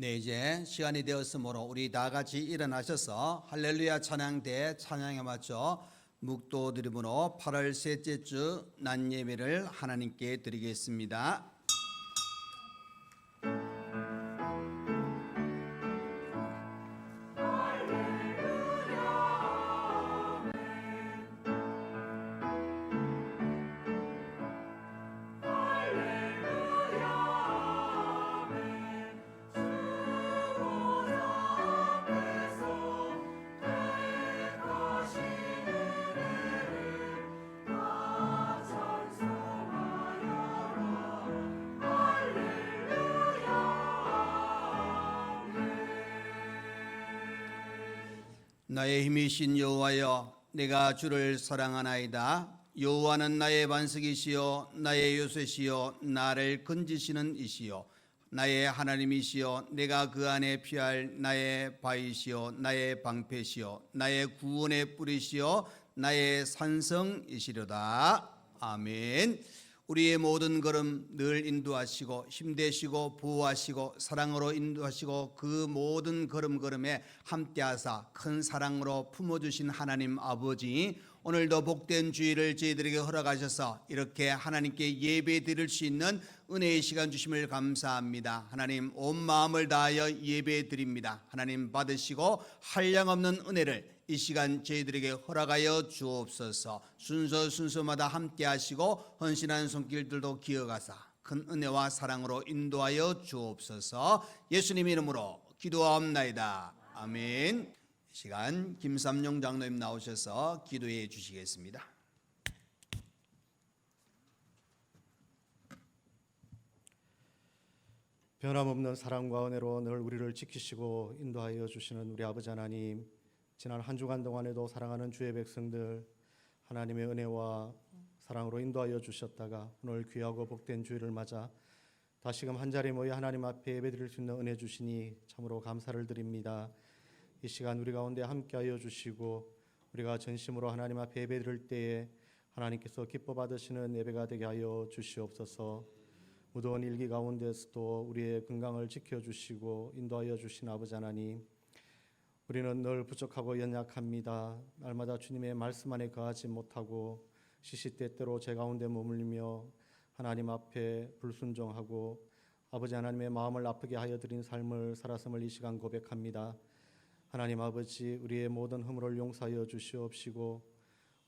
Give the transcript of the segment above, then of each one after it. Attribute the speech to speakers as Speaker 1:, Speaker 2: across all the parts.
Speaker 1: 네, 이제 시간이 되었으므로 우리 다 같이 일어나셔서 할렐루야 찬양대 찬양에 맞춰 묵도 드림으로 8월 셋째 주 낮 예배를 하나님께 드리겠습니다. 나의 힘이신 여호와여, 내가 주를 사랑하나이다. 여호와는 나의 반석이시요 나의 요새시요 나를 건지시는 이시요 나의 하나님이시요 내가 그 안에 피할 나의 바위시요 나의 방패시요 나의 구원의 뿌리시요 나의 산성이시로다. 아멘. 우리의 모든 걸음 늘 인도하시고 힘되시고 보호하시고 사랑으로 인도하시고 그 모든 걸음걸음에 함께하사 큰 사랑으로 품어주신 하나님 아버지, 오늘도 복된 주일을 저희들에게 허락하셔서 이렇게 하나님께 예배 드릴 수 있는 은혜의 시간 주심을 감사합니다. 하나님, 온 마음을 다하여 예배 드립니다. 하나님 받으시고 한량없는 은혜를 이 시간 저희들에게 허락하여 주옵소서. 순서마다 함께 하시고 헌신한 손길들도 기억하사 큰 은혜와 사랑으로 인도하여 주옵소서. 예수님 이름으로 기도하옵나이다. 아멘. 이 시간 김삼용 장로님 나오셔서 기도해 주시겠습니다.
Speaker 2: 변함없는 사랑과 은혜로 늘 우리를 지키시고 인도하여 주시는 우리 아버지 하나님, 지난 한 주간 동안에도 사랑하는 주의 백성들 하나님의 은혜와 사랑으로 인도하여 주셨다가 오늘 귀하고 복된 주일을 맞아 다시금 한자리 모여 하나님 앞에 예배드릴 수 있는 은혜 주시니 참으로 감사를 드립니다. 이 시간 우리 가운데 함께하여 주시고 우리가 전심으로 하나님 앞에 예배드릴 때에 하나님께서 기뻐 받으시는 예배가 되게 하여 주시옵소서. 무더운 일기 가운데서도 우리의 건강을 지켜주시고 인도하여 주신 아버지 하나님, 우리는 늘 부족하고 연약합니다. 날마다 주님의 말씀 안에 거하지 못하고 시시때때로 제 가운데 머물며 하나님 앞에 불순종하고 아버지 하나님의 마음을 아프게 하여 드린 삶을 살았음을 이 시간 고백합니다. 하나님 아버지, 우리의 모든 허물을 용서하여 주시옵시고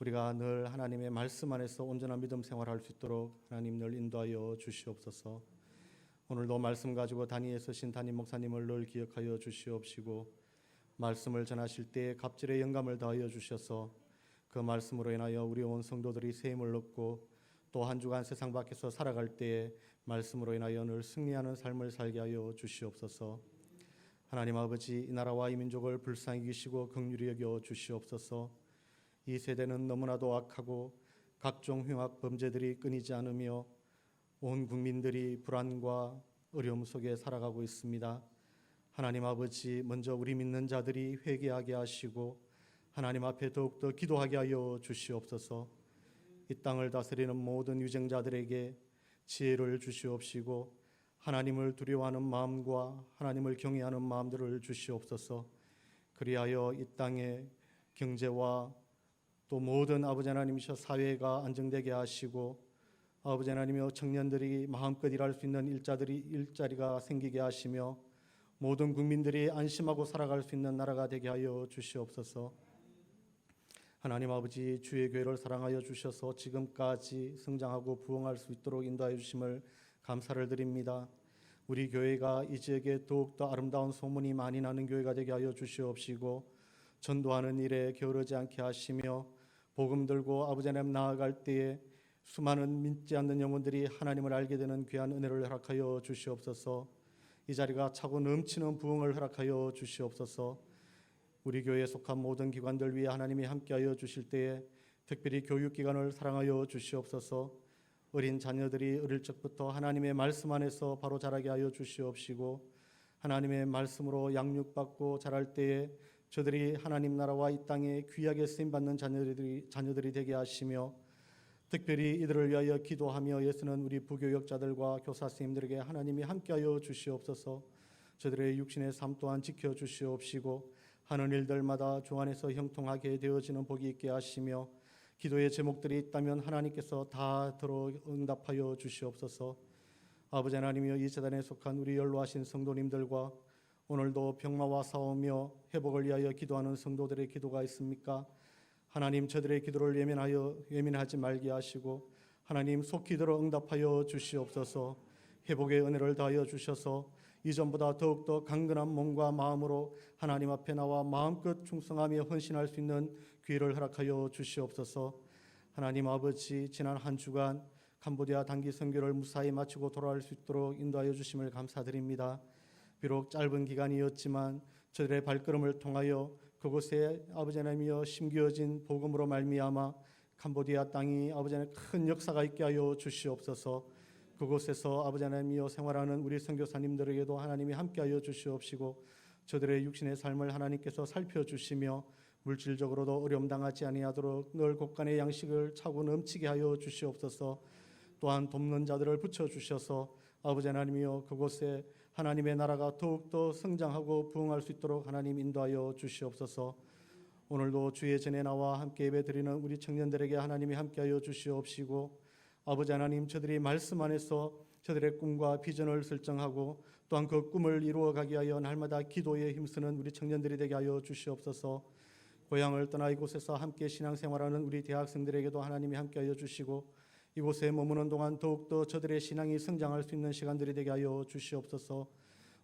Speaker 2: 우리가 늘 하나님의 말씀 안에서 온전한 믿음 생활할 수 있도록 하나님 늘 인도하여 주시옵소서. 오늘도 말씀 가지고 단위에 서신 담임 목사님을 늘 기억하여 주시옵시고 말씀을 전하실 때 갑절의 영감을 더하여 주셔서 그 말씀으로 인하여 우리 온 성도들이 새 힘을 얻고 또 한 주간 세상 밖에서 살아갈 때에 말씀으로 인하여 늘 승리하는 삶을 살게 하여 주시옵소서. 하나님 아버지, 이 나라와 이 민족을 불쌍히 여기시고 긍휼히 여겨 주시옵소서. 이 세대는 너무나도 악하고 각종 흉악 범죄들이 끊이지 않으며 온 국민들이 불안과 어려움 속에 살아가고 있습니다. 하나님 아버지, 먼저 우리 믿는 자들이 회개하게 하시고 하나님 앞에 더욱더 기도하게 하여 주시옵소서. 이 땅을 다스리는 모든 위정자들에게 지혜를 주시옵시고 하나님을 두려워하는 마음과 하나님을 경외하는 마음들을 주시옵소서. 그리하여 이 땅의 경제와 또 모든 아버지 하나님이셔 사회가 안정되게 하시고 아버지 하나님이여 청년들이 마음껏 일할 수 있는 일자리가 생기게 하시며 모든 국민들이 안심하고 살아갈 수 있는 나라가 되게 하여 주시옵소서. 하나님 아버지, 주의 교회를 사랑하여 주셔서 지금까지 성장하고 부흥할 수 있도록 인도하여 주심을 감사를 드립니다. 우리 교회가 이 지역에 더욱더 아름다운 소문이 많이 나는 교회가 되게 하여 주시옵시고 전도하는 일에 게으르지 않게 하시며 복음 들고 아버지 하나님 나아갈 때에 수많은 믿지 않는 영혼들이 하나님을 알게 되는 귀한 은혜를 허락하여 주시옵소서. 이 자리가 차고 넘치는 부흥을 허락하여 주시옵소서. 우리 교회에 속한 모든 기관들 위해 하나님이 함께하여 주실 때에 특별히 교육기관을 사랑하여 주시옵소서. 어린 자녀들이 어릴 적부터 하나님의 말씀 안에서 바로 자라게 하여 주시옵시고 하나님의 말씀으로 양육받고 자랄 때에 저들이 하나님 나라와 이 땅에 귀하게 쓰임받는 자녀들이 되게 하시며 특별히 이들을 위하여 기도하며 예수는 우리 부교역자들과 교사 선생님들에게 하나님이 함께하여 주시옵소서. 저들의 육신의 삶 또한 지켜주시옵시고 하는 일들마다 주 안에서 형통하게 되어지는 복이 있게 하시며 기도의 제목들이 있다면 하나님께서 다 들어 응답하여 주시옵소서. 아버지 하나님이여, 이 재단에 속한 우리 연로하신 성도님들과 오늘도 병마와 싸우며 회복을 위하여 기도하는 성도들의 기도가 있습니까? 하나님, 저들의 기도를 예민하지 말게 하시고 하나님 속히 들어 응답하여 주시옵소서. 회복의 은혜를 더하여 주셔서 이전보다 더욱더 강건한 몸과 마음으로 하나님 앞에 나와 마음껏 충성하며 헌신할 수 있는 기회를 허락하여 주시옵소서. 하나님 아버지, 지난 한 주간 캄보디아 단기 선교를 무사히 마치고 돌아올 수 있도록 인도하여 주심을 감사드립니다. 비록 짧은 기간이었지만 저들의 발걸음을 통하여 그곳에 아버지 하나님이여 심겨진 복음으로 말미암아 캄보디아 땅이 아버지 하나님 큰 역사가 있게 하여 주시옵소서. 그곳에서 아버지 하나님이여 생활하는 우리 선교사님들에게도 하나님이 함께하여 주시옵시고 저들의 육신의 삶을 하나님께서 살펴주시며 물질적으로도 어려움 당하지 아니하도록 늘 곳간의 양식을 차고 넘치게 하여 주시옵소서. 또한 돕는 자들을 붙여주셔서 아버지 하나님이여 그곳에 하나님의 나라가 더욱더 성장하고 부흥할 수 있도록 하나님 인도하여 주시옵소서. 오늘도 주의 전에 나와 함께 예배드리는 우리 청년들에게 하나님이 함께하여 주시옵시고 아버지 하나님, 저들이 말씀 안에서 저들의 꿈과 비전을 설정하고 또한 그 꿈을 이루어가게 하여 날마다 기도에 힘쓰는 우리 청년들이 되게 하여 주시옵소서. 고향을 떠나 이곳에서 함께 신앙생활하는 우리 대학생들에게도 하나님이 함께하여 주시고 이곳에 머무는 동안 더욱더 저들의 신앙이 성장할 수 있는 시간들이 되게 하여 주시옵소서.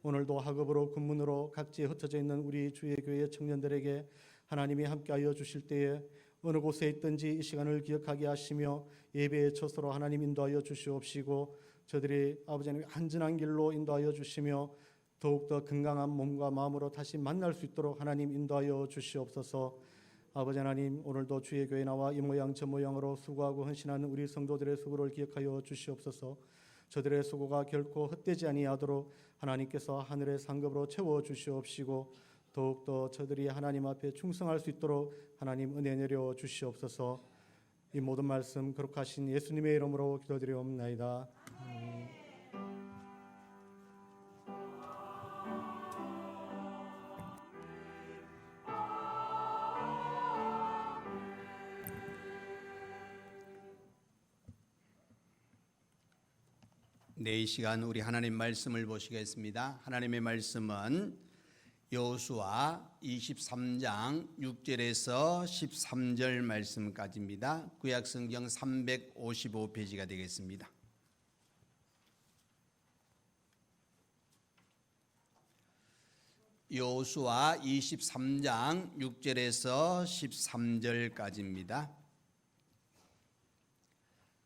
Speaker 2: 오늘도 학업으로 군문으로 각지에 흩어져 있는 우리 주의 교회 청년들에게 하나님이 함께하여 주실 때에 어느 곳에 있든지 이 시간을 기억하게 하시며 예배의 처소로 하나님 인도하여 주시옵시고 저들이 아버지 하나님 안전한 길로 인도하여 주시며 더욱더 건강한 몸과 마음으로 다시 만날 수 있도록 하나님 인도하여 주시옵소서. 아버지 하나님, 오늘도 주의 교회 나와 이 모양 저 모양으로 수고하고 헌신하는 우리 성도들의 수고를 기억하여 주시옵소서. 저들의 수고가 결코 헛되지 아니하도록 하나님께서 하늘의 상급으로 채워 주시옵시고 더욱더 저들이 하나님 앞에 충성할 수 있도록 하나님 은혜 내려 주시옵소서. 이 모든 말씀 거룩하신 예수님의 이름으로 기도드리옵나이다.
Speaker 1: 네, 이 시간 우리 하나님 말씀을 보시겠습니다. 하나님의 말씀은 여호수아 23장 6절에서 13절 말씀까지입니다. 구약성경 355페이지가 되겠습니다. 여호수아 23장 6절에서 13절까지입니다.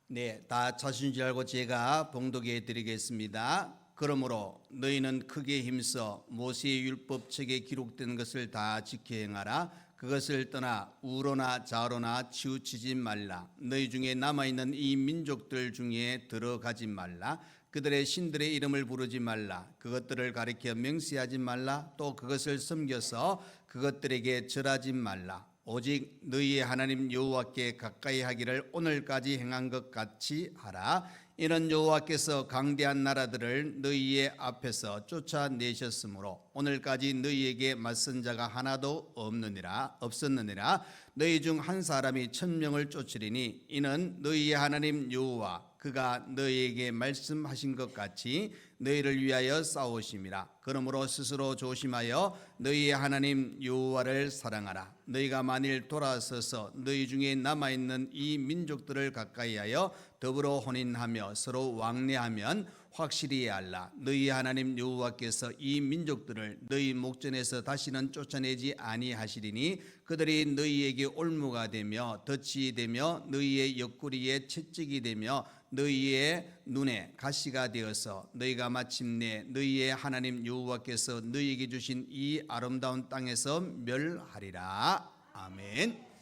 Speaker 1: 네, 다 자신인 줄 알고 제가 봉독해 드리겠습니다. 그러므로 너희는 크게 힘써 모세의 율법책에 기록된 것을 다 지켜 행하라. 그것을 떠나 우로나 좌로나 치우치지 말라. 너희 중에 남아있는 이 민족들 중에 들어가지 말라. 그들의 신들의 이름을 부르지 말라. 그것들을 가리켜 맹세하지 말라. 또 그것을 섬겨서 그것들에게 절하지 말라. 오직 너희의 하나님 여호와께 가까이 하기를 오늘까지 행한 것 같이 하라. 이는 여호와께서 강대한 나라들을 너희의 앞에서 쫓아내셨으므로 오늘까지 너희에게 맞선 자가 하나도 없었느니라. 너희 중 한 사람이 1000명을 쫓으리니 이는 너희의 하나님 여호와 그가 너희에게 말씀하신 것 같이 너희를 위하여 싸우심이라. 그러므로 스스로 조심하여 너희의 하나님 여호와를 사랑하라. 너희가 만일 돌아서서 너희 중에 남아있는 이 민족들을 가까이하여 더불어 혼인하며 서로 왕래하면 확실히 알라. 너희 하나님 여호와께서 이 민족들을 너희 목전에서 다시는 쫓아내지 아니하시리니 그들이 너희에게 올무가 되며 덫이 되며 너희의 옆구리에 채찍이 되며 너희의 눈에 가시가 되어서 너희가 마침내 너희의 하나님 여호와께서 너희에게 주신 이 아름다운 땅에서 멸하리라. 아멘.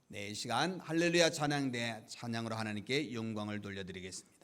Speaker 1: 네, 이 시간 할렐루야 찬양대 찬양으로 하나님께 영광을 돌려드리겠습니다.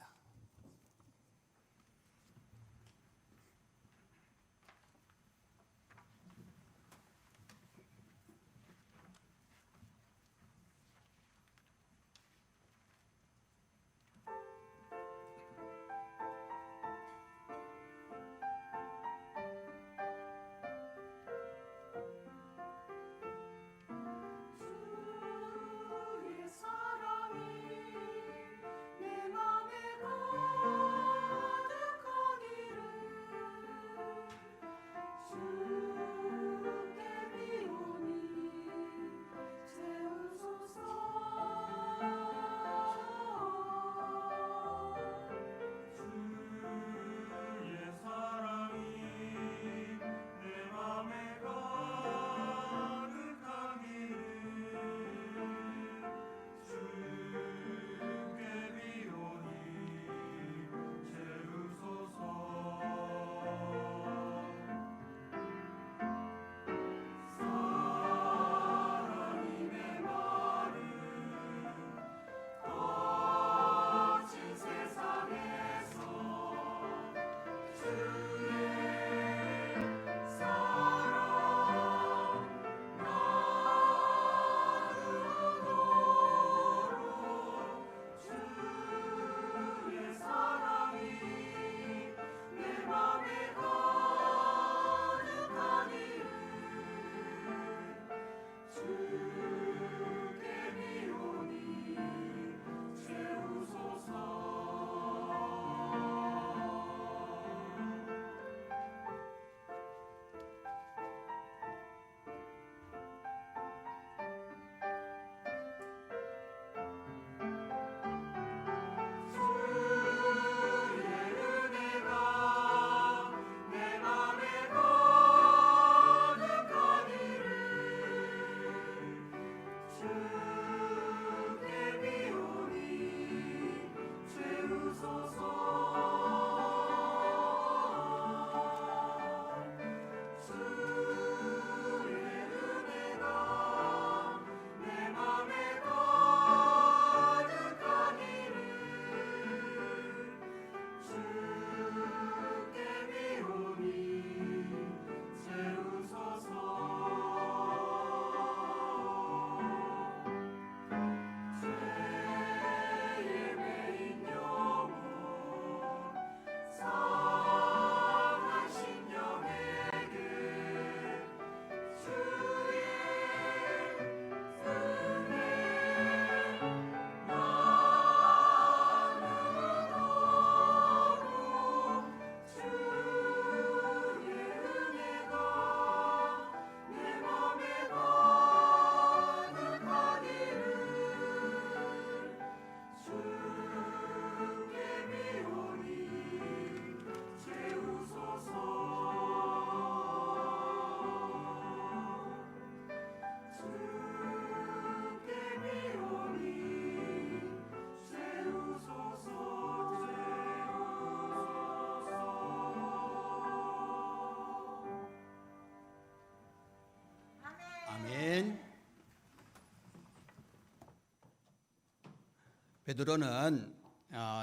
Speaker 1: 베드로는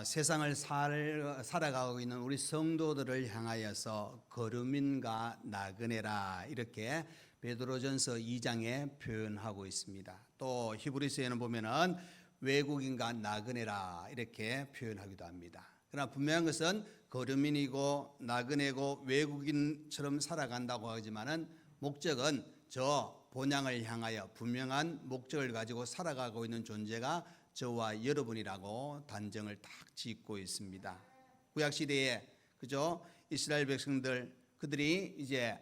Speaker 1: 세상을 살아가고 있는 우리 성도들을 향하여서 거름인가 나그네라 이렇게 베드로전서 2장에 표현하고 있습니다. 또 히브리서에는 보면은 외국인과 나그네라 이렇게 표현하기도 합니다. 그러나 분명한 것은 거름인이고 나그네고 외국인처럼 살아간다고 하지만은 목적은 저 본향을 향하여 분명한 목적을 가지고 살아가고 있는 존재가 저와 여러분이라고 단정을 딱 짓고 있습니다. 구약 시대에 그죠? 이스라엘 백성들 그들이 이제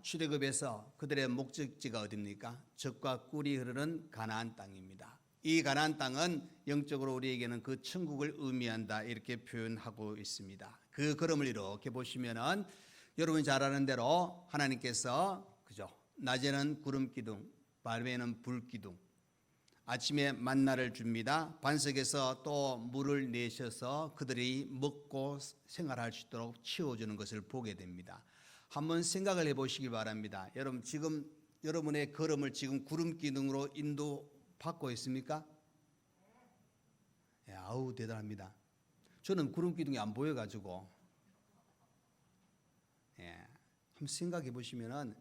Speaker 1: 출애굽에서 그들의 목적지가 어디입니까? 젖과 꿀이 흐르는 가나안 땅입니다. 이 가나안 땅은 영적으로 우리에게는 그 천국을 의미한다 이렇게 표현하고 있습니다. 그 걸음을 이렇게 보시면은 여러분이 잘 아는 대로 하나님께서 그죠? 낮에는 구름 기둥, 밤에는 불 기둥, 아침에 만나를 줍니다. 반석에서 또 물을 내셔서 그들이 먹고 생활할 수 있도록 치워주는 것을 보게 됩니다. 한번 생각을 해보시기 바랍니다. 여러분 지금 여러분의 걸음을 지금 구름 기둥으로 인도받고 있습니까? 아우 대단합니다. 저는 구름 기둥이 안 보여가지고 한번 생각해 보시면은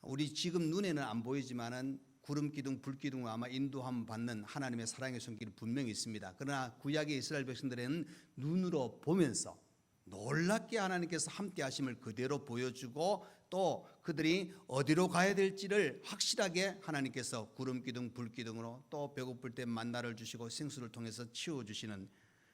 Speaker 1: 우리 지금 눈에는 안 보이지만은 구름 기둥, 불 기둥을 아마 인도함 받는 하나님의 사랑의 손길이 분명히 있습니다. 그러나 구약의 이스라엘 백성들은 눈으로 보면서 놀랍게 하나님께서 함께 하심을 그대로 보여주고 또 그들이 어디로 가야 될지를 확실하게 하나님께서 구름 기둥, 불 기둥으로 또 배고플 때 만나를 주시고 생수를 통해서 치워주시는.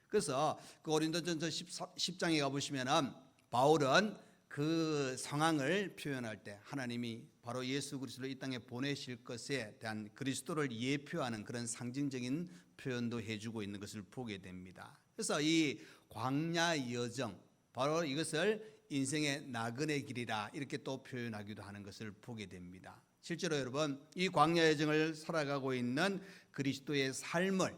Speaker 1: 그래서 그 고린도전서 10장에 가보시면은 바울은 그 상황을 표현할 때 하나님이 바로 예수 그리스도를 이 땅에 보내실 것에 대한 그리스도를 예표하는 그런 상징적인 표현도 해주고 있는 것을 보게 됩니다. 그래서 이 광야 여정 바로 이것을 인생의 나그네 길이라 이렇게 또 표현하기도 하는 것을 보게 됩니다. 실제로 여러분 이 광야 여정을 살아가고 있는 그리스도의 삶을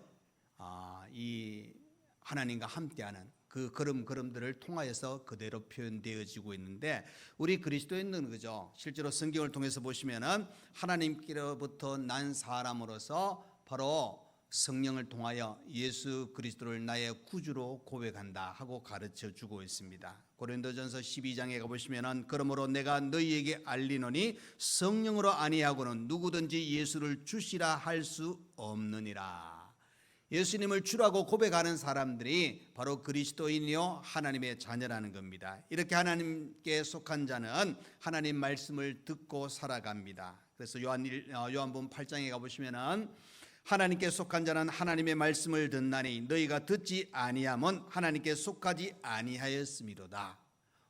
Speaker 1: 이 하나님과 함께하는 그 걸음들을 통하여서 그대로 표현되어지고 있는데 우리 그리스도인은 그죠? 실제로 성경을 통해서 보시면은 하나님께로부터 난 사람으로서 바로 성령을 통하여 예수 그리스도를 나의 구주로 고백한다 하고 가르쳐 주고 있습니다. 고린도전서 12장에 가보시면은 그러므로 내가 너희에게 알리노니 성령으로 아니하고는 누구든지 예수를 주시라 할 수 없느니라. 예수님을 주라고 고백하는 사람들이 바로 그리스도인이요 하나님의 자녀라는 겁니다. 이렇게 하나님께 속한 자는 하나님 말씀을 듣고 살아갑니다. 그래서 요한복음 8장에 가보시면은 하나님께 속한 자는 하나님의 말씀을 듣나니 너희가 듣지 아니함은 하나님께 속하지 아니하였음이로다.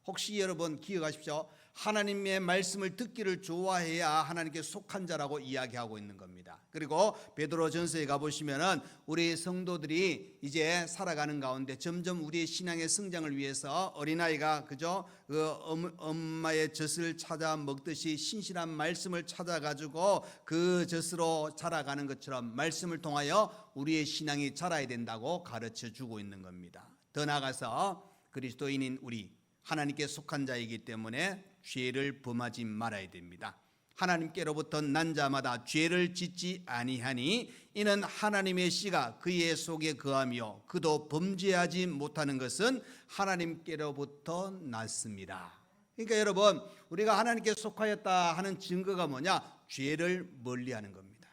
Speaker 1: 혹시 여러분 기억하십시오. 하나님의 말씀을 듣기를 좋아해야 하나님께 속한 자라고 이야기하고 있는 겁니다. 그리고 베드로전서에 가보시면은 우리 성도들이 이제 살아가는 가운데 점점 우리의 신앙의 성장을 위해서 어린아이가 그죠? 그 엄마의 젖을 찾아 먹듯이 신실한 말씀을 찾아가지고 그 젖으로 자라가는 것처럼 말씀을 통하여 우리의 신앙이 자라야 된다고 가르쳐 주고 있는 겁니다. 더 나아가서 그리스도인인 우리 하나님께 속한 자이기 때문에 죄를 범하지 말아야 됩니다. 하나님께로부터 난 자마다 죄를 짓지 아니하니 이는 하나님의 씨가 그의 속에 거하며 그도 범죄하지 못하는 것은 하나님께로부터 났습니다. 그러니까 여러분 우리가 하나님께 속하였다 하는 증거가 뭐냐? 죄를 멀리하는 겁니다.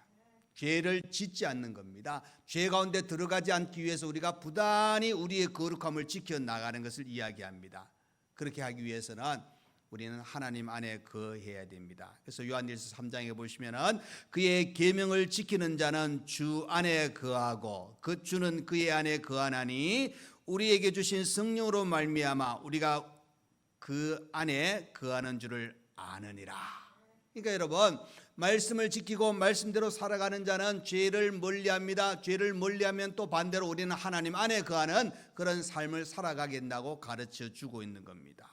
Speaker 1: 죄를 짓지 않는 겁니다. 죄 가운데 들어가지 않기 위해서 우리가 부단히 우리의 거룩함을 지켜나가는 것을 이야기합니다. 그렇게 하기 위해서는 우리는 하나님 안에 거해야 됩니다. 그래서 요한일서 3장에 보시면은 그의 계명을 지키는 자는 주 안에 거하고 그 주는 그의 안에 거하나니 우리에게 주신 성령으로 말미암아 우리가 그 안에 거하는 줄을 아느니라. 그러니까 여러분 말씀을 지키고 말씀대로 살아가는 자는 죄를 멀리합니다. 죄를 멀리하면 또 반대로 우리는 하나님 안에 거하는 그런 삶을 살아가게 된다고 가르쳐 주고 있는 겁니다.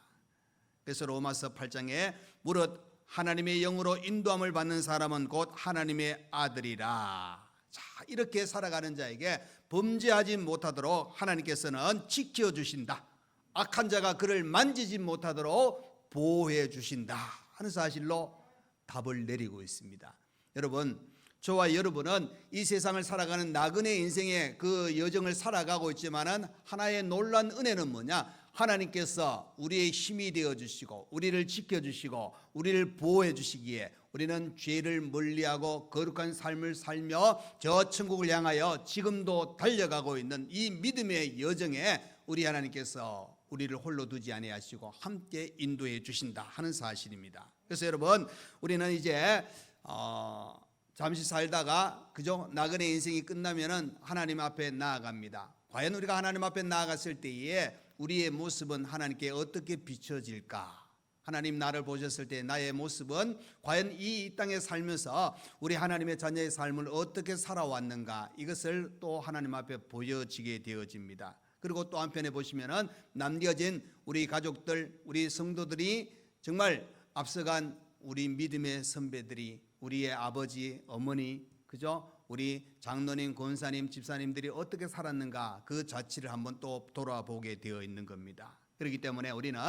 Speaker 1: 그래서 로마서 8장에 무릇 하나님의 영으로 인도함을 받는 사람은 곧 하나님의 아들이라. 자, 이렇게 살아가는 자에게 범죄하지 못하도록 하나님께서는 지켜주신다. 악한 자가 그를 만지지 못하도록 보호해 주신다 하는 사실로 답을 내리고 있습니다. 여러분 저와 여러분은 이 세상을 살아가는 나그네 인생의 그 여정을 살아가고 있지만은 하나의 놀란 은혜는 뭐냐? 하나님께서 우리의 힘이 되어 주시고 우리를 지켜 주시고 우리를 보호해 주시기에 우리는 죄를 멀리하고 거룩한 삶을 살며 저 천국을 향하여 지금도 달려가고 있는 이 믿음의 여정에 우리 하나님께서 우리를 홀로 두지 아니하시고 함께 인도해 주신다 하는 사실입니다. 그래서 여러분, 우리는 이제 잠시 살다가 그죠? 나그네 인생이 끝나면은 하나님 앞에 나아갑니다. 과연 우리가 하나님 앞에 나아갔을 때에 우리의 모습은 하나님께 어떻게 비춰질까? 하나님 나를 보셨을 때 나의 모습은 과연 이 땅에 살면서 우리 하나님의 자녀의 삶을 어떻게 살아왔는가? 이것을 또 하나님 앞에 보여지게 되어집니다. 그리고 또 한편에 보시면은 남겨진 우리 가족들, 우리 성도들이 정말 앞서간 우리 믿음의 선배들이 우리의 아버지, 어머니, 그죠? 우리 장로님, 권사님, 집사님들이 어떻게 살았는가 그 자취를 한번 또 돌아보게 되어 있는 겁니다. 그렇기 때문에 우리는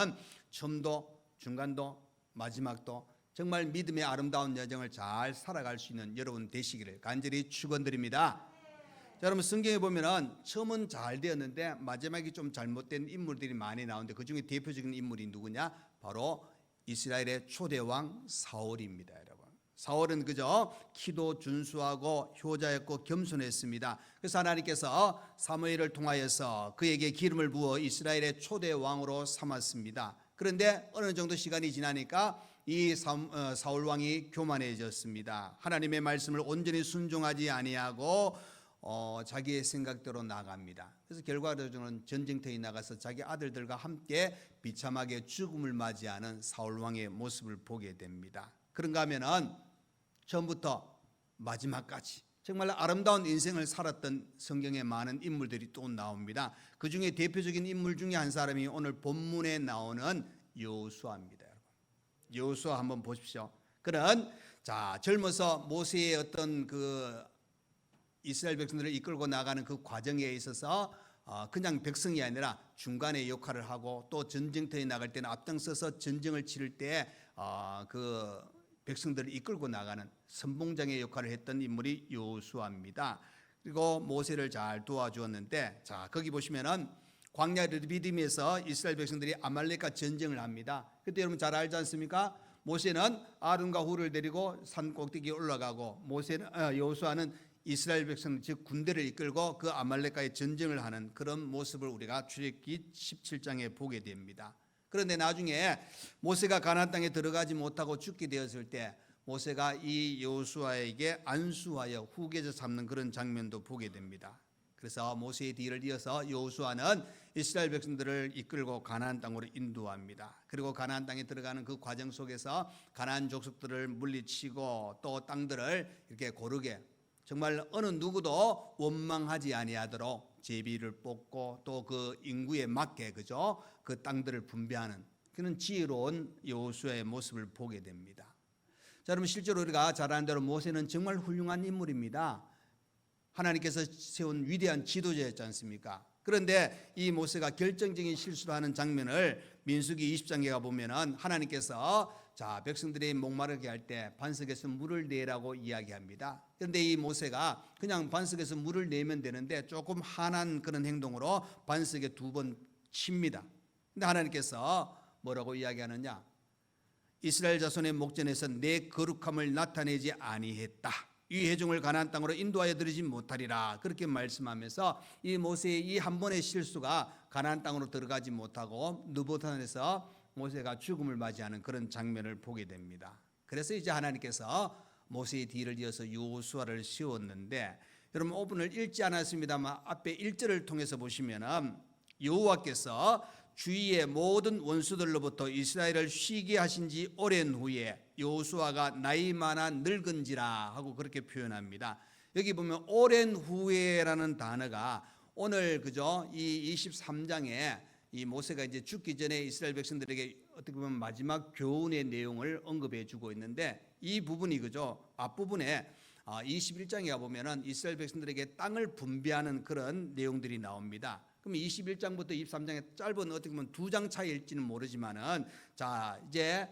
Speaker 1: 처음도 중간도 마지막도 정말 믿음의 아름다운 여정을 잘 살아갈 수 있는 여러분 되시기를 간절히 축원드립니다. 자, 여러분 성경에 보면은 처음은 잘 되었는데 마지막이 좀 잘못된 인물들이 많이 나오는데 그 중에 대표적인 인물이 누구냐? 바로 이스라엘의 초대 왕 사울입니다, 여러분. 사울은 그저 키도 준수하고 효자였고 겸손했습니다. 그래서 하나님께서 사무엘을 통하여서 그에게 기름을 부어 이스라엘의 초대 왕으로 삼았습니다. 그런데 어느 정도 시간이 지나니까 이 사울 왕이 교만해졌습니다. 하나님의 말씀을 온전히 순종하지 아니하고 자기의 생각대로 나갑니다. 그래서 결과적으로는 전쟁터에 나가서 자기 아들들과 함께 비참하게 죽음을 맞이하는 사울 왕의 모습을 보게 됩니다. 그런가 하면은 처음부터 마지막까지 정말 아름다운 인생을 살았던 성경에 많은 인물들이 또 나옵니다. 그 중에 대표적인 인물 중에 한 사람이 오늘 본문에 나오는 여호수아입니다. 여호수아 한번 보십시오. 그는 젊어서 모세의 어떤 그 이스라엘 백성들을 이끌고 나가는 그 과정에 있어서 그냥 백성이 아니라 중간에 역할을 하고 또 전쟁터에 나갈 때는 앞장서서 전쟁을 치를 때 그 백성들을 이끌고 나가는 선봉장의 역할을 했던 인물이 여호수아입니다. 그리고 모세를 잘 도와주었는데 거기 보시면은 광야 르비딤에서 이스라엘 백성들이 아말렉과 전쟁을 합니다. 그때 여러분 잘 알지 않습니까? 모세는 아론과 훌을 데리고 산 꼭대기에 올라가고 여호수아는 이스라엘 백성 즉 군대를 이끌고 그 아말렉과의 전쟁을 하는 그런 모습을 우리가 출애굽기 17장에 보게 됩니다. 그런데 나중에 모세가 가나안 땅에 들어가지 못하고 죽게 되었을 때 모세가 이 여호수아에게 안수하여 후계자 삼는 그런 장면도 보게 됩니다. 그래서 모세의 뒤를 이어서 여호수아는 이스라엘 백성들을 이끌고 가나안 땅으로 인도합니다. 그리고 가나안 땅에 들어가는 그 과정 속에서 가나안 족속들을 물리치고 또 땅들을 이렇게 고르게 정말 어느 누구도 원망하지 아니하도록 제비를 뽑고 또 그 인구에 맞게 그죠? 그 땅들을 분배하는 그런 지혜로운 여호수아의 모습을 보게 됩니다. 자, 여러분 실제로 우리가 잘 아는 대로 모세는 정말 훌륭한 인물입니다. 하나님께서 세운 위대한 지도자였지 않습니까? 그런데 이 모세가 결정적인 실수를 하는 장면을 민수기 20장에 가보면은 하나님께서 백성들이 목마르게 할 때 반석에서 물을 내라고 이야기합니다. 그런데 이 모세가 그냥 반석에서 물을 내면 되는데 조금 한한 그런 행동으로 반석에 2번 칩니다. 근데 하나님께서 뭐라고 이야기하느냐? 이스라엘 자손의 목전에서 내 거룩함을 나타내지 아니했다. 이 회중을 가나안 땅으로 인도하여 들이지 못하리라. 그렇게 말씀하면서 이 모세의 이 한 번의 실수가 가나안 땅으로 들어가지 못하고 느보탄에서 모세가 죽음을 맞이하는 그런 장면을 보게 됩니다. 그래서 이제 하나님께서 모세의 뒤를 이어서 여호수아를 세웠는데 여러분 오분을 읽지 않았습니다만 앞에 1절을 통해서 보시면은 여호와께서 주위의 모든 원수들로부터 이스라엘을 쉬게 하신 지 오랜 후에 여호수아가 나이 많아 늙은지라 하고 그렇게 표현합니다. 여기 보면 오랜 후에라는 단어가 오늘 그죠? 이 23장에 이 모세가 이제 죽기 전에 이스라엘 백성들에게 어떻게 보면 마지막 교훈의 내용을 언급해 주고 있는데 이 부분이 그죠? 앞부분에 21장에 가보면은 이스라엘 백성들에게 땅을 분배하는 그런 내용들이 나옵니다. 그럼 21장부터 23장의 짧은 어떻게 보면 2장 차이일지는 모르지만은 이제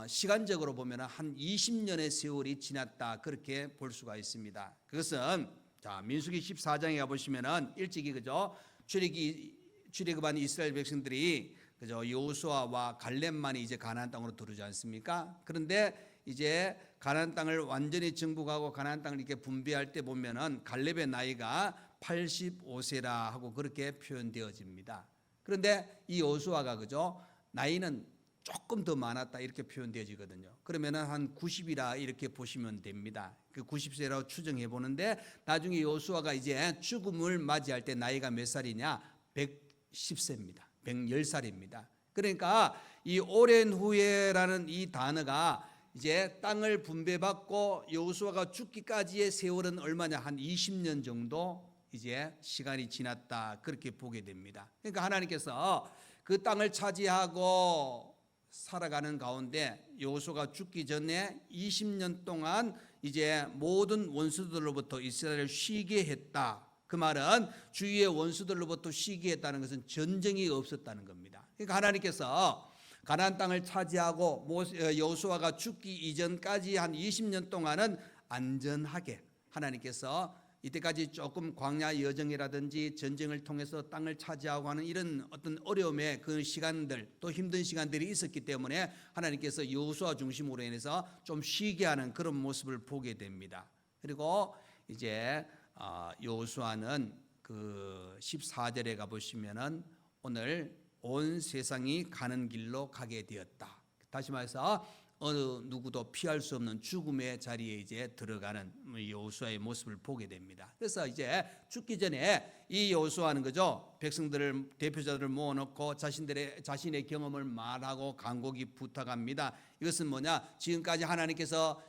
Speaker 1: 시간적으로 보면 한 20년의 세월이 지났다 그렇게 볼 수가 있습니다. 그것은 자 민수기 14장에 가보시면은 일찍이 그죠 출애굽한 이스라엘 백성들이 그죠 여호수아와 갈렙만이 이제 가나안 땅으로 들어오지 않습니까? 그런데 이제 가나안 땅을 완전히 정복하고 가나안 땅을 이렇게 분배할 때 보면은 갈렙의 나이가 85세라 하고 그렇게 표현되어집니다. 그런데 이 여호수아가 그죠 나이는 조금 더 많았다 이렇게 표현되어지거든요. 그러면은 한 90이라 이렇게 보시면 됩니다. 그 90세라고 추정해 보는데 나중에 여호수아가 이제 죽음을 맞이할 때 나이가 몇 살이냐? 110세입니다. 110살입니다. 그러니까 이 오랜 후에라는 이 단어가 이제 땅을 분배받고 여호수아가 죽기까지의 세월은 얼마냐? 한 20년 정도 이제 시간이 지났다 그렇게 보게 됩니다. 그러니까 하나님께서 그 땅을 차지하고 살아가는 가운데 여호수아가 죽기 전에 20년 동안 이제 모든 원수들로부터 이스라엘을 쉬게 했다. 그 말은 주위의 원수들로부터 쉬게 했다는 것은 전쟁이 없었다는 겁니다. 그러니까 하나님께서 가나안 땅을 차지하고 여호수아가 죽기 이전까지 한 20년 동안은 안전하게 하나님께서 이때까지 조금 광야 여정이라든지 전쟁을 통해서 땅을 차지하고 하는 이런 어떤 어려움의 그 시간들 또 힘든 시간들이 있었기 때문에 하나님께서 여호수아 중심으로 인해서 좀 쉬게 하는 그런 모습을 보게 됩니다. 그리고 이제 여호수아는 그 14절에 가보시면은 오늘 온 세상이 가는 길로 가게 되었다. 다시 말해서 어느 누구도 피할 수 없는 죽음의 자리에 이제 들어가는 여호수아의 모습을 보게 됩니다. 그래서 이제 죽기 전에 이 여호수아는 그죠 백성들을 대표자들을 모아놓고 자신의 경험을 말하고 간곡히 부탁합니다. 이것은 뭐냐? 지금까지 하나님께서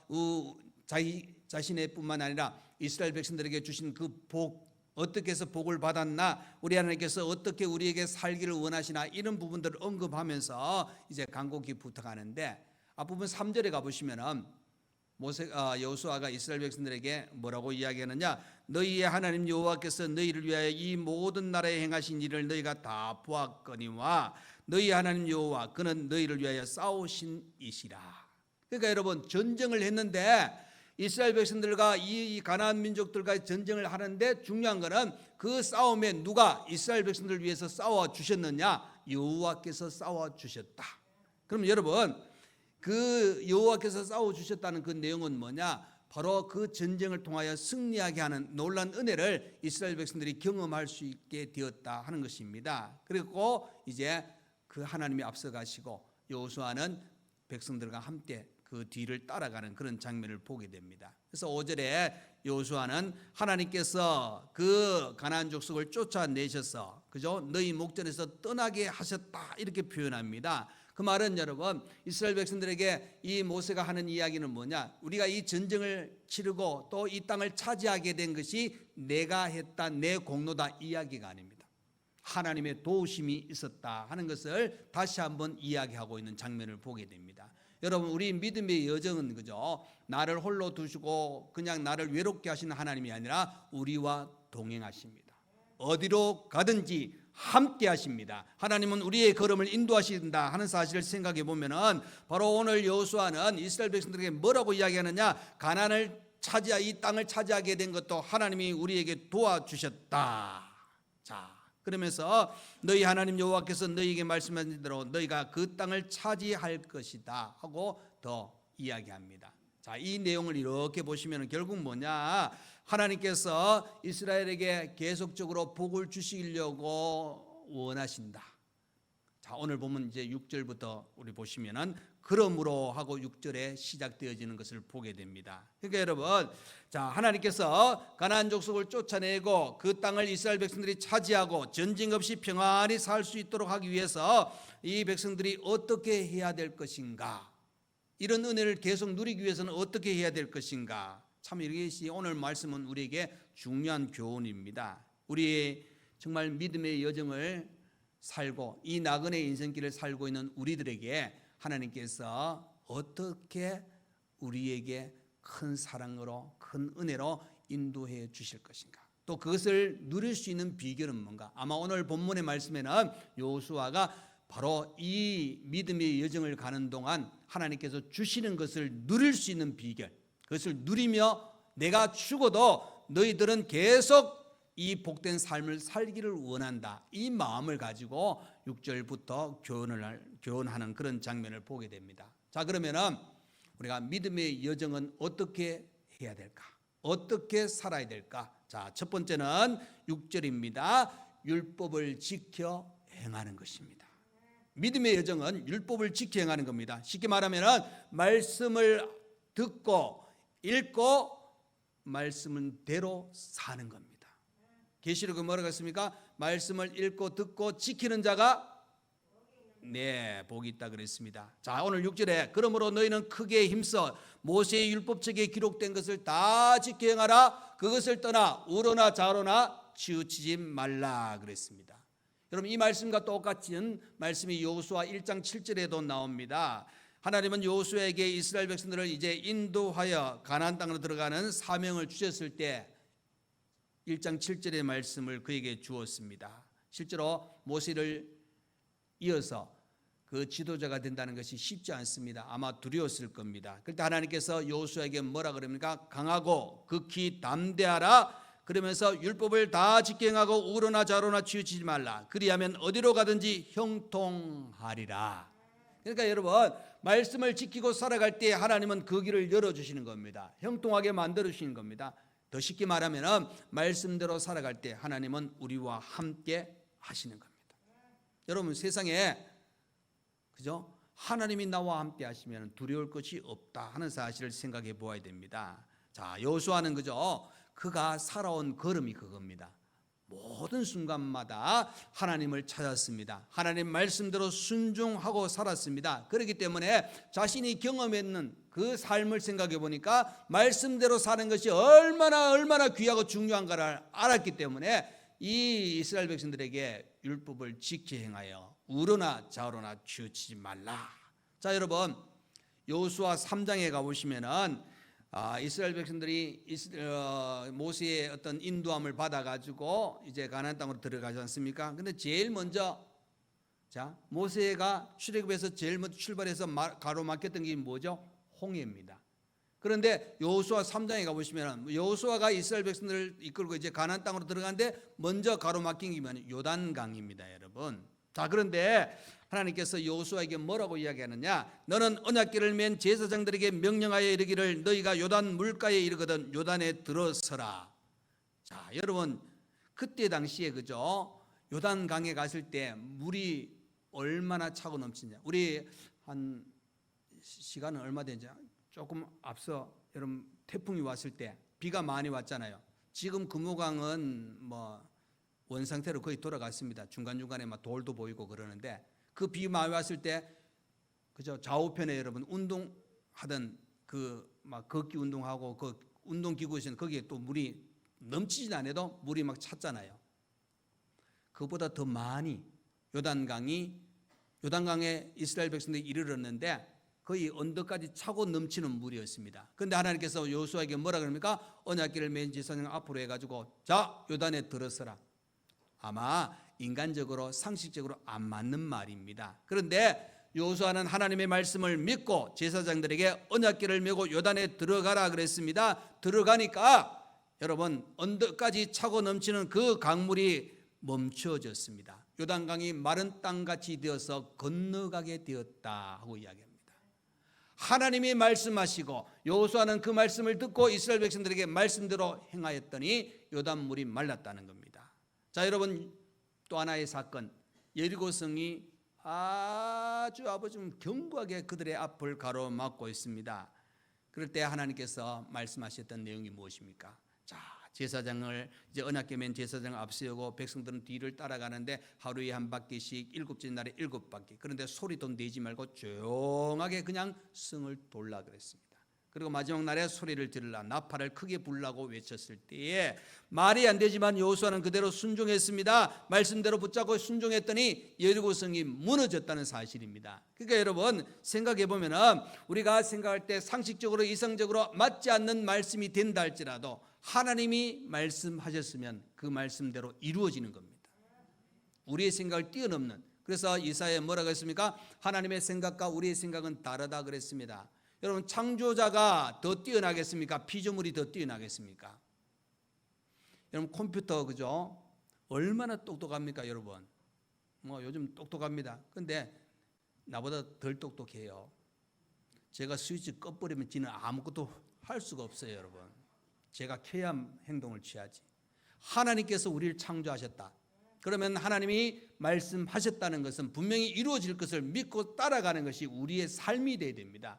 Speaker 1: 자신의 뿐만 아니라 이스라엘 백성들에게 주신 그 복 어떻게 해서 복을 받았나 우리 하나님께서 어떻게 우리에게 살기를 원하시나 이런 부분들을 언급하면서 이제 간곡히 부탁하는데 앞부분 3절에 가보시면은 여호수아가 이스라엘 백성들에게 뭐라고 이야기하느냐? 너희의 하나님 여호와께서 너희를 위하여 이 모든 나라에 행하신 일을 너희가 다 보았거니와 너희 하나님 여호와 그는 너희를 위하여 싸우신 이시라. 그러니까 여러분 전쟁을 했는데 이스라엘 백성들과 이 가나안 민족들과 전쟁을 하는데 중요한 것은 그 싸움에 누가 이스라엘 백성들을 위해서 싸워 주셨느냐? 여호와께서 싸워 주셨다. 그럼 여러분 그 여호와께서 싸워 주셨다는 그 내용은 뭐냐? 바로 그 전쟁을 통하여 승리하게 하는 놀라운 은혜를 이스라엘 백성들이 경험할 수 있게 되었다 하는 것입니다. 그리고 이제 그 하나님이 앞서가시고 여호수아는 백성들과 함께 그 뒤를 따라가는 그런 장면을 보게 됩니다. 그래서 5절에 여호수아는 하나님께서 그 가나안 족속을 쫓아내셔서 그죠? 너희 목전에서 떠나게 하셨다 이렇게 표현합니다. 그 말은 여러분 이스라엘 백성들에게 이 모세가 하는 이야기는 뭐냐? 우리가 이 전쟁을 치르고 또 이 땅을 차지하게 된 것이 내가 했다 내 공로다 이야기가 아닙니다. 하나님의 도우심이 있었다 하는 것을 다시 한번 이야기하고 있는 장면을 보게 됩니다. 여러분 우리 믿음의 여정은 그죠? 나를 홀로 두시고 그냥 나를 외롭게 하시는 하나님이 아니라 우리와 동행하십니다. 어디로 가든지 함께 하십니다. 하나님은 우리의 걸음을 인도하신다 하는 사실을 생각해 보면은 바로 오늘 여호수아는 이스라엘 백성들에게 뭐라고 이야기하느냐? 가나안을 이 땅을 차지하게 된 것도 하나님이 우리에게 도와주셨다. 자, 그러면서 너희 하나님 여호와께서 너희에게 말씀하신 대로 너희가 그 땅을 차지할 것이다 하고 더 이야기합니다. 자, 이 내용을 이렇게 보시면 결국 뭐냐? 하나님께서 이스라엘에게 계속적으로 복을 주시려고 원하신다. 자, 오늘 보면 이제 6절부터 우리 보시면은 그러므로 하고 6절에 시작되어지는 것을 보게 됩니다. 그러니까 여러분, 자, 하나님께서 가나안 족속을 쫓아내고 그 땅을 이스라엘 백성들이 차지하고 전쟁 없이 평안히 살 수 있도록 하기 위해서 이 백성들이 어떻게 해야 될 것인가? 이런 은혜를 계속 누리기 위해서는 어떻게 해야 될 것인가? 참 이것이 오늘 말씀은 우리에게 중요한 교훈입니다. 우리 정말 믿음의 여정을 살고 이 나그네 인생길을 살고 있는 우리들에게 하나님께서 어떻게 우리에게 큰 사랑으로 큰 은혜로 인도해 주실 것인가? 또 그것을 누릴 수 있는 비결은 뭔가? 아마 오늘 본문의 말씀에는 여호수아가 바로 이 믿음의 여정을 가는 동안 하나님께서 주시는 것을 누릴 수 있는 비결, 그것을 누리며 내가 죽어도 너희들은 계속 이 복된 삶을 살기를 원한다, 이 마음을 가지고 6절부터 교훈하는 그런 장면을 보게 됩니다. 자, 그러면은 우리가 믿음의 여정은 어떻게 해야 될까? 어떻게 살아야 될까? 자, 첫 번째는 6절입니다. 율법을 지켜 행하는 것입니다. 믿음의 여정은 율법을 지켜 행하는 겁니다. 쉽게 말하면 말씀을 듣고 읽고 말씀대로 사는 겁니다. 계시록은 뭐라고 했습니까? 말씀을 읽고 듣고 지키는 자가 복이 있다 그랬습니다. 자, 오늘 6절에 그러므로 너희는 크게 힘써 모세의 율법책에 기록된 것을 다 지켜 행하라. 그것을 떠나 우로나 좌로나 치우치지 말라 그랬습니다. 여러분, 이 말씀과 똑같은 말씀이 여호수아 1장 7절에도 나옵니다. 하나님은 여호수아에게 이스라엘 백성들을 이제 인도하여 가나안 땅으로 들어가는 사명을 주셨을 때 1장 7절의 말씀을 그에게 주었습니다. 실제로 모세를 이어서 그 지도자가 된다는 것이 쉽지 않습니다. 아마 두려웠을 겁니다. 그때 하나님께서 여호수아에게 뭐라 그럽니까? 강하고 극히 담대하라. 그러면서 율법을 다 지켜 행하고 우로나 좌로나 치우치지 말라. 그리하면 어디로 가든지 형통하리라. 그러니까 여러분, 말씀을 지키고 살아갈 때 하나님은 그 길을 열어주시는 겁니다. 형통하게 만들어주시는 겁니다. 더 쉽게 말하면 말씀대로 살아갈 때 하나님은 우리와 함께 하시는 겁니다. 여러분, 세상에 그죠? 하나님이 나와 함께 하시면 두려울 것이 없다 하는 사실을 생각해 보아야 됩니다. 자, 여호수아는 그죠? 그가 살아온 걸음이 그겁니다. 모든 순간마다 하나님을 찾았습니다. 하나님 말씀대로 순종하고 살았습니다. 그렇기 때문에 자신이 경험했는 그 삶을 생각해 보니까 말씀대로 사는 것이 얼마나 귀하고 중요한가를 알았기 때문에 이 이스라엘 백성들에게 율법을 지켜 행하여 우로나 좌로나 치우치지 말라. 자, 여러분, 여호수아 3장에 가보시면은 이스라엘 백성들이 모세의 어떤 인도함을 받아가지고 이제 가나안 땅으로 들어가지 않습니까? 근데 제일 먼저 모세가 출애굽에서 제일 먼저 출발해서 가로막혔던 게 뭐죠? 홍해입니다. 그런데 여호수아 3장에 가보시면 여호수아가 이스라엘 백성들을 이끌고 이제 가나안 땅으로 들어가는데 먼저 가로막힌 게 뭐냐? 요단강입니다, 여러분. 자, 그런데 하나님께서 여호수아에게 뭐라고 이야기하느냐? 너는 언약궤를 맨 제사장들에게 명령하여 이르기를 너희가 요단 물가에 이르거든 요단에 들어서라. 자, 여러분, 그때 당시에 그죠? 요단강에 갔을 때 물이 얼마나 차고 넘치냐? 우리 한 시간은 얼마 된지 조금 앞서 여러분 태풍이 왔을 때 비가 많이 왔잖아요. 지금 금호강은 뭐 원상태로 거의 돌아갔습니다. 중간중간에 막 돌도 보이고 그러는데 그 비 많이 왔을 때 그죠? 좌우편에 여러분 운동하던 그 막 걷기 운동하고 그 운동기구에서는 거기에 또 물이 넘치진 않아도 물이 막 찼잖아요. 그보다 더 많이 요단강에 이스라엘 백성들이 이르렀는데 거의 언덕까지 차고 넘치는 물이었습니다. 그런데 하나님께서 여호수아에게 뭐라 그럽니까? 언약궤를 맨 제사장 앞으로 해가지고 자, 요단에 들어서라. 아마 인간적으로 상식적으로 안 맞는 말입니다. 그런데 여호수아는 하나님의 말씀을 믿고 제사장들에게 언약궤를 메고 요단에 들어가라 그랬습니다. 들어가니까 여러분 언덕까지 차고 넘치는 그 강물이 멈춰졌습니다. 요단강이 마른 땅같이 되어서 건너가게 되었다 하고 이야기합니다. 하나님이 말씀하시고 여호수아는 그 말씀을 듣고 이스라엘 백성들에게 말씀대로 행하였더니 요단물이 말랐다는 겁니다. 자, 여러분, 또 하나의 사건, 여리고성이 아주 견고하게 그들의 앞을 가로막고 있습니다. 그럴 때 하나님께서 말씀하셨던 내용이 무엇입니까? 자, 제사장을 이제 언약궤 맨 제사장을 앞세우고 백성들은 뒤를 따라가는데 하루에 한 바퀴씩 7째 날에 7바퀴. 그런데 소리도 내지 말고 조용하게 그냥 성을 돌라 그랬습니다. 그리고 마지막 날에 소리를 지르라 나팔을 크게 불라고 외쳤을 때에 말이 안 되지만 여호수아는 그대로 순종했습니다. 말씀대로 붙잡고 순종했더니 여리고성이 무너졌다는 사실입니다. 그러니까 여러분 생각해 보면은 우리가 생각할 때 상식적으로 이성적으로 맞지 않는 말씀이 된다 할지라도 하나님이 말씀하셨으면 그 말씀대로 이루어지는 겁니다. 우리의 생각을 뛰어넘는 그래서 이사야에 뭐라고 했습니까? 하나님의 생각과 우리의 생각은 다르다 그랬습니다. 여러분, 창조자가 더 뛰어나겠습니까? 피조물이 더 뛰어나겠습니까? 여러분, 컴퓨터 그죠? 얼마나 똑똑합니까, 여러분? 뭐 요즘 똑똑합니다. 근데 나보다 덜 똑똑해요. 제가 스위치 꺼버리면 지는 아무것도 할 수가 없어요, 여러분. 제가 켜야 행동을 취하지. 하나님께서 우리를 창조하셨다. 그러면 하나님이 말씀하셨다는 것은 분명히 이루어질 것을 믿고 따라가는 것이 우리의 삶이 되어야 됩니다.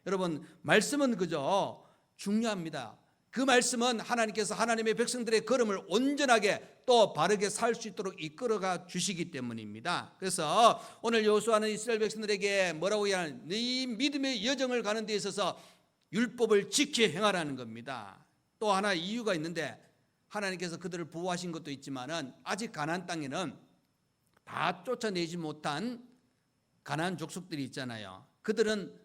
Speaker 1: 여러분, 말씀은 그저 중요합니다. 그 말씀은 하나님께서 하나님의 백성들의 걸음을 온전하게 또 바르게 살 수 있도록 이끌어가 주시기 때문입니다. 그래서 오늘 여호수아는 이스라엘 백성들에게 뭐라고 이야기하는, 네 믿음의 여정을 가는 데 있어서 율법을 지켜 행하라는 겁니다. 또 하나 이유가 있는데, 하나님께서 그들을 보호하신 것도 있지만은 아직 가나안 땅에는 다 쫓아내지 못한 가나안 족속들이 있잖아요. 그들은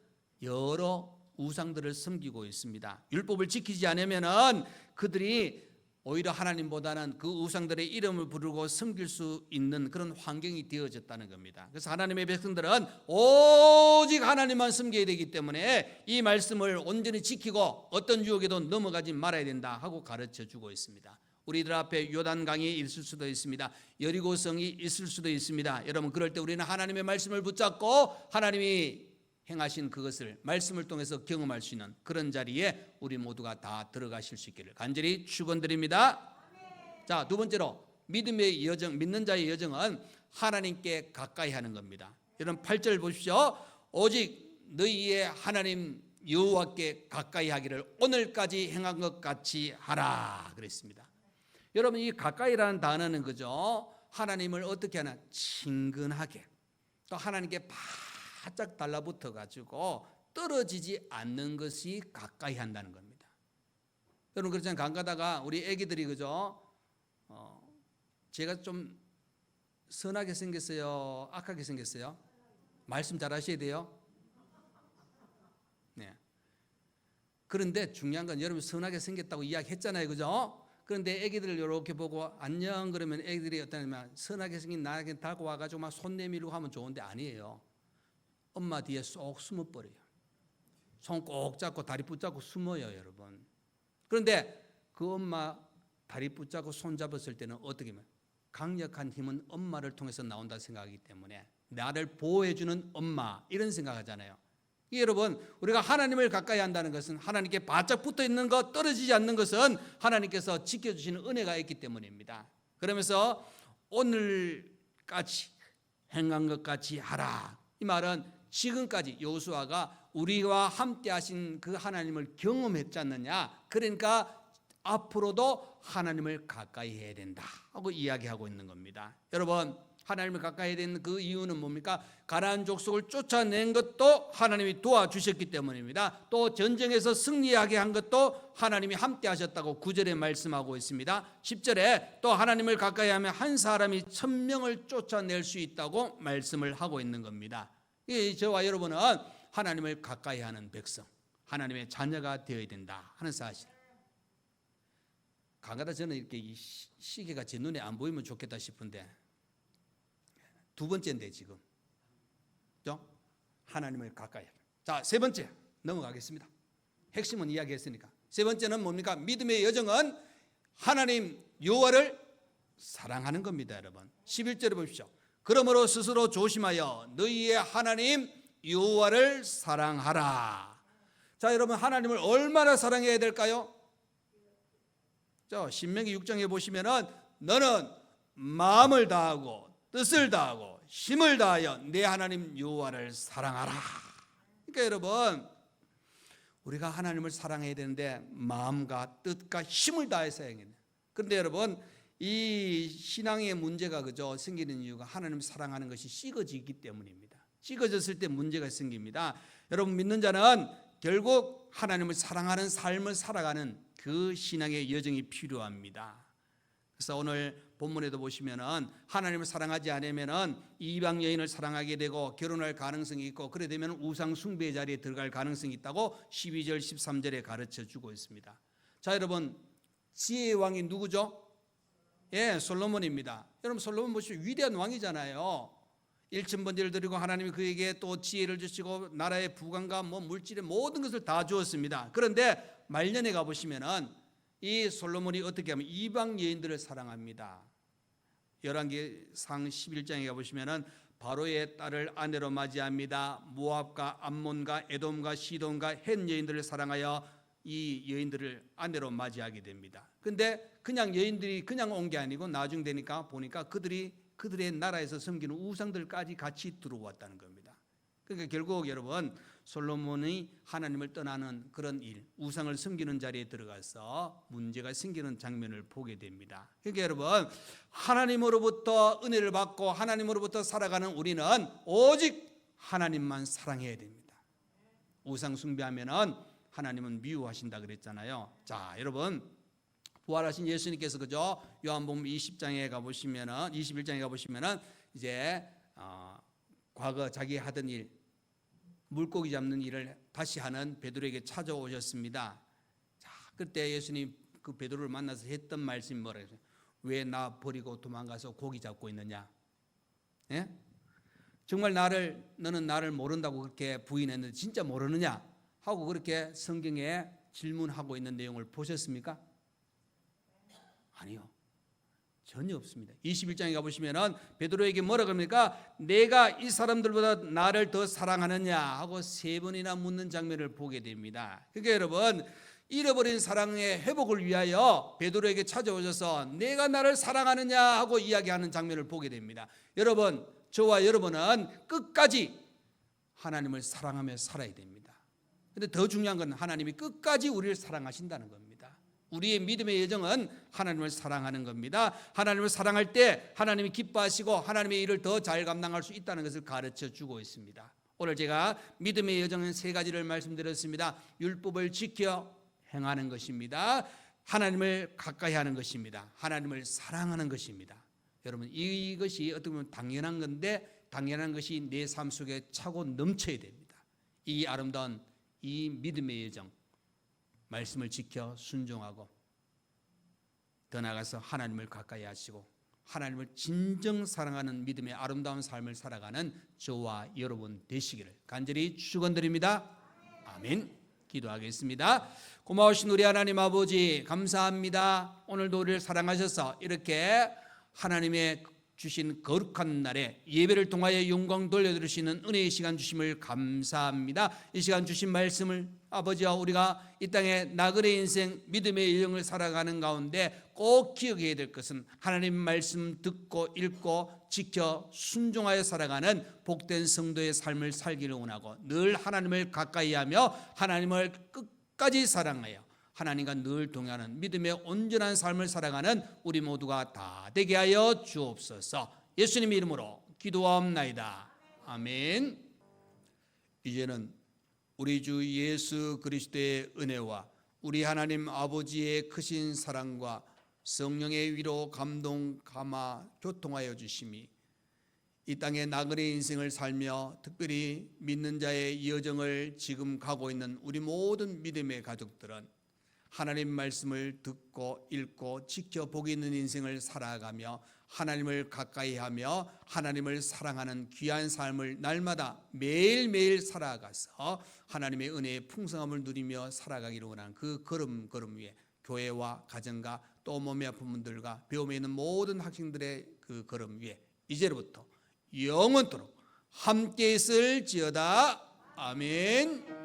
Speaker 1: 여러 우상들을 섬기고 있습니다. 율법을 지키지 않으면은 그들이 오히려 하나님보다는 그 우상들의 이름을 부르고 섬길 수 있는 그런 환경이 되어졌다는 겁니다. 그래서 하나님의 백성들은 오직 하나님만 섬겨야 되기 때문에 이 말씀을 온전히 지키고 어떤 유혹에도 넘어가지 말아야 된다 하고 가르쳐 주고 있습니다. 우리들 앞에 요단강이 있을 수도 있습니다. 여리고성이 있을 수도 있습니다. 여러분, 그럴 때 우리는 하나님의 말씀을 붙잡고 하나님이 행하신 그것을 말씀을 통해서 경험할 수 있는 그런 자리에 우리 모두가 다 들어가실 수 있기를 간절히 축원드립니다. 자, 두 번째로 믿음의 여정, 믿는 자의 여정은 하나님께 가까이 하는 겁니다. 여러분 8절 보십시오. 오직 너희의 하나님 여호와께 가까이 하기를 오늘까지 행한 것 같이 하라 그랬습니다. 여러분, 이 가까이라는 단어는 그죠? 하나님을 어떻게 하나? 친근하게, 또 하나님께 바짝 달라붙어 가지고 떨어지지 않는 것이 가까이 한다는 겁니다. 여러분, 그렇잖아요. 강 가다가 우리 애기들이 그죠? 제가 좀 선하게 생겼어요, 악하게 생겼어요? 말씀 잘 하셔야 돼요. 네. 그런데 중요한 건 여러분 선하게 생겼다고 이야기했잖아요, 그죠? 그런데 애기들을 이렇게 보고 안녕 그러면 애기들이 어떠냐면 선하게 생긴 나에게 다가와가지고 막 손 내밀고 하면 좋은데 아니에요. 엄마 뒤에 쏙 숨어버려요. 손 꼭 잡고 다리 붙잡고 숨어요, 여러분. 그런데 그 엄마 다리 붙잡고 손 잡았을 때는 어떻게 하면 강력한 힘은 엄마를 통해서 나온다 생각하기 때문에 나를 보호해주는 엄마 이런 생각하잖아요. 여러분, 우리가 하나님을 가까이 한다는 것은 하나님께 바짝 붙어있는 것, 떨어지지 않는 것은 하나님께서 지켜주시는 은혜가 있기 때문입니다. 그러면서 오늘까지 행한 것 같이 하라. 이 말은 지금까지 여호수아가 우리와 함께 하신 그 하나님을 경험했지 않느냐. 그러니까 앞으로도 하나님을 가까이 해야 된다 하고 이야기하고 있는 겁니다. 여러분, 하나님을 가까이 해야 되는 그 이유는 뭡니까? 가나안 족속을 쫓아낸 것도 하나님이 도와주셨기 때문입니다. 또 전쟁에서 승리하게 한 것도 하나님이 함께 하셨다고 9절에 말씀하고 있습니다. 10절에 또 하나님을 가까이 하면 한 사람이 1000명을 쫓아낼 수 있다고 말씀을 하고 있는 겁니다. 저와 여러분은 하나님을 가까이 하는 백성, 하나님의 자녀가 되어야 된다 하는 사실. 가가다 저는 이렇게 이 시계가 제 눈에 안 보이면 좋겠다 싶은데 두 번째인데 지금 그죠? 하나님을 가까이 하라. 자, 세 번째 넘어가겠습니다. 핵심은 이야기했으니까. 세 번째는 뭡니까? 믿음의 여정은 하나님 여호와를 사랑하는 겁니다, 여러분. 11절에 보십시오. 그러므로 스스로 조심하여 너희의 하나님 여호와를 사랑하라. 자, 여러분, 하나님을 얼마나 사랑해야 될까요? 자, 신명기 6장에 보시면은 너는 마음을 다하고 뜻을 다하고 힘을 다하여 내 하나님 여호와를 사랑하라. 그러니까 여러분, 우리가 하나님을 사랑해야 되는데 마음과 뜻과 힘을 다해서 해야 됩니다. 그런데 여러분, 이 신앙의 문제가 그죠? 생기는 이유가 하나님을 사랑하는 것이 식어지기 때문입니다. 식어졌을 때 문제가 생깁니다. 여러분, 믿는 자는 결국 하나님을 사랑하는 삶을 살아가는 그 신앙의 여정이 필요합니다. 그래서 오늘 본문에도 보시면은 하나님을 사랑하지 않으면은 이방 여인을 사랑하게 되고 결혼할 가능성이 있고 그래 되면 우상 숭배의 자리에 들어갈 가능성이 있다고 12절 13절에 가르쳐 주고 있습니다. 자, 여러분, 지혜의 왕이 누구죠? 예, 솔로몬입니다. 여러분, 솔로몬 보시면 위대한 왕이잖아요. 일천번제를 드리고 하나님이 그에게 또 지혜를 주시고 나라의 부강과 물질의 모든 것을 다 주었습니다. 그런데 말년에 가보시면은 이 솔로몬이 어떻게 하면 이방 여인들을 사랑합니다. 열왕기상 11장에 가보시면은 바로의 딸을 아내로 맞이합니다. 모압과 암몬과 에돔과 시돈과 헷 여인들을 사랑하여 이 여인들을 아내로 맞이하게 됩니다. 근데 그냥 여인들이 그냥 온 게 아니고 나중 되니까 보니까 그들의 나라에서 섬기는 우상들까지 같이 들어왔다는 겁니다. 그러니까 결국 여러분 솔로몬이 하나님을 떠나는 그런 일, 우상을 섬기는 자리에 들어가서 문제가 생기는 장면을 보게 됩니다. 그러니까 여러분 하나님으로부터 은혜를 받고 하나님으로부터 살아가는 우리는 오직 하나님만 사랑해야 됩니다. 우상 숭배하면은 하나님은 미워하신다 그랬잖아요. 자, 여러분 부활하신 예수님께서 그죠? 요한복음 20장에 가보시면은 21장에 가보시면은 이제 과거 자기 하던 일, 물고기 잡는 일을 다시 하는 베드로에게 찾아오셨습니다. 자, 그때 예수님 그 베드로를 만나서 했던 말씀이 뭐라고 했어요? 왜 나 버리고 도망가서 고기 잡고 있느냐? 예? 정말 너는 나를 모른다고 그렇게 부인했는데 진짜 모르느냐? 하고 그렇게 성경에 질문하고 있는 내용을 보셨습니까? 아니요. 전혀 없습니다. 21장에 가보시면은 베드로에게 뭐라고 합니까? 내가 이 사람들보다 나를 더 사랑하느냐 하고 3번이나 묻는 장면을 보게 됩니다. 그러니까 여러분 잃어버린 사랑의 회복을 위하여 베드로에게 찾아오셔서 내가 나를 사랑하느냐 하고 이야기하는 장면을 보게 됩니다. 여러분 저와 여러분은 끝까지 하나님을 사랑하며 살아야 됩니다. 그런데 더 중요한 건 하나님이 끝까지 우리를 사랑하신다는 겁니다. 우리의 믿음의 여정은 하나님을 사랑하는 겁니다. 하나님을 사랑할 때 하나님이 기뻐하시고 하나님의 일을 더 잘 감당할 수 있다는 것을 가르쳐 주고 있습니다. 오늘 제가 믿음의 여정은 3가지를 말씀드렸습니다. 율법을 지켜 행하는 것입니다. 하나님을 가까이 하는 것입니다. 하나님을 사랑하는 것입니다. 여러분 이것이 어떻게 보면 당연한 건데 당연한 것이 내 삶 속에 차고 넘쳐야 됩니다. 이 아름다운 이 믿음의 여정 말씀을 지켜 순종하고 더 나아가서 하나님을 가까이 하시고 하나님을 진정 사랑하는 믿음의 아름다운 삶을 살아가는 저와 여러분 되시기를 간절히 축원드립니다. 아멘. 기도하겠습니다. 고마우신 우리 하나님 아버지 감사합니다. 오늘도 우리를 사랑하셔서 이렇게 하나님의 주신 거룩한 날에 예배를 통하여 영광 돌려드리시는 은혜의 시간 주심을 감사합니다. 이 시간 주신 말씀을 아버지와 우리가 이 땅에 나그네 인생 믿음의 여정을 살아가는 가운데 꼭 기억해야 될 것은 하나님 말씀 듣고 읽고 지켜 순종하여 살아가는 복된 성도의 삶을 살기를 원하고 늘 하나님을 가까이 하며 하나님을 끝까지 사랑하여 하나님과 늘 동행하는 믿음의 온전한 삶을 살아가는 우리 모두가 다 되게 하여 주옵소서. 예수님의 이름으로 기도하옵나이다. 아멘. 이제는 우리 주 예수 그리스도의 은혜와 우리 하나님 아버지의 크신 사랑과 성령의 위로 감동 감화 교통하여 주심이 이 땅의 나그네 인생을 살며 특별히 믿는 자의 여정을 지금 가고 있는 우리 모든 믿음의 가족들은 하나님 말씀을 듣고 읽고 지켜보고 있는 인생을 살아가며 하나님을 가까이 하며 하나님을 사랑하는 귀한 삶을 날마다 매일매일 살아가서 하나님의 은혜의 풍성함을 누리며 살아가기를 원하는 그 걸음걸음 위에 교회와 가정과 또 몸이 아픈 분들과 배움에 있는 모든 학생들의 그 걸음 위에 이제로부터 영원토록 함께 있을지어다. 아멘.